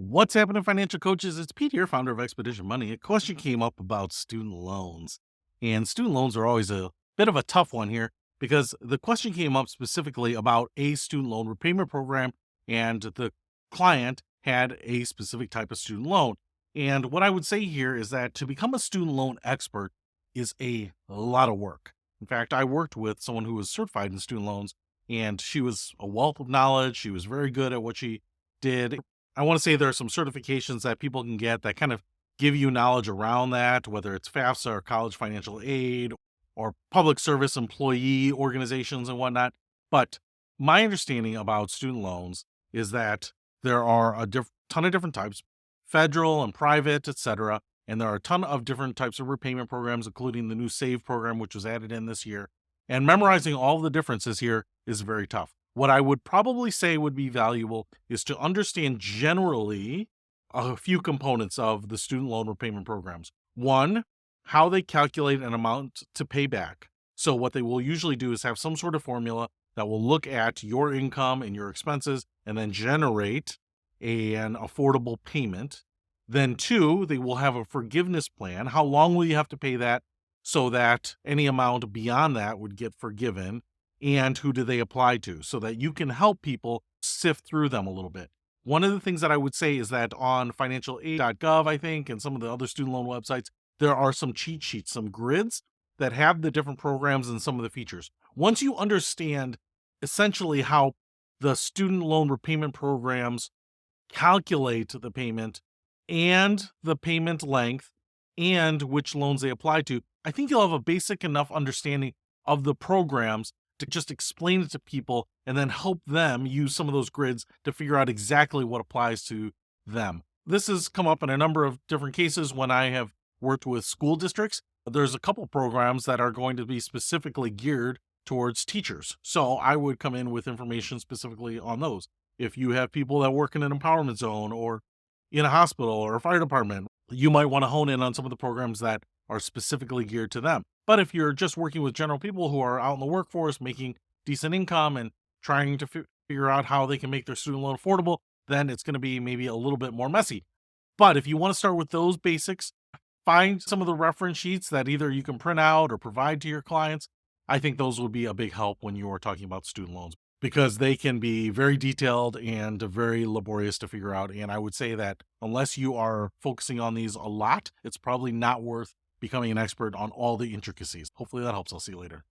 What's happening, financial coaches? It's Pete here, founder of Expedition Money. A question came up about student loans. And student loans are always a bit of a tough one here because the question came up specifically about a student loan repayment program, and the client had a specific type of student loan. And what I would say here is that to become a student loan expert is a lot of work. In fact, I worked with someone who was certified in student loans, and she was a wealth of knowledge. She was very good at what she did. I want to say there are some certifications that people can get that kind of give you knowledge around that, whether it's FAFSA or college financial aid or public service employee organizations and whatnot. But my understanding about student loans is that there are a ton of different types, federal and private, etc. And there are a ton of different types of repayment programs, including the new SAVE program, which was added in this year. And memorizing all the differences here is very tough. What I would probably say would be valuable is to understand generally a few components of the student loan repayment programs. One, how they calculate an amount to pay back. So, what they will usually do is have some sort of formula that will look at your income and your expenses and then generate an affordable payment. Then, two, they will have a forgiveness plan. How long will you have to pay that so that any amount beyond that would get forgiven? And who do they apply to, so that you can help people sift through them a little bit. One of the things that I would say is that on financialaid.gov, I think, and some of the other student loan websites, there are some cheat sheets, some grids that have the different programs and some of the features. Once you understand essentially how the student loan repayment programs calculate the payment and the payment length and which loans they apply to, I think you'll have a basic enough understanding of the programs to just explain it to people and then help them use some of those grids to figure out exactly what applies to them. This has come up in a number of different cases when I have worked with school districts. There's a couple programs that are going to be specifically geared towards teachers. So I would come in with information specifically on those. If you have people that work in an empowerment zone or in a hospital or a fire department, you might want to hone in on some of the programs that are specifically geared to them. But if you're just working with general people who are out in the workforce making decent income and trying to figure out how they can make their student loan affordable, then it's going to be maybe a little bit more messy. But if you want to start with those basics, find some of the reference sheets that either you can print out or provide to your clients. I think those would be a big help when you are talking about student loans because they can be very detailed and very laborious to figure out. And I would say that unless you are focusing on these a lot, it's probably not worth becoming an expert on all the intricacies. Hopefully that helps. I'll see you later.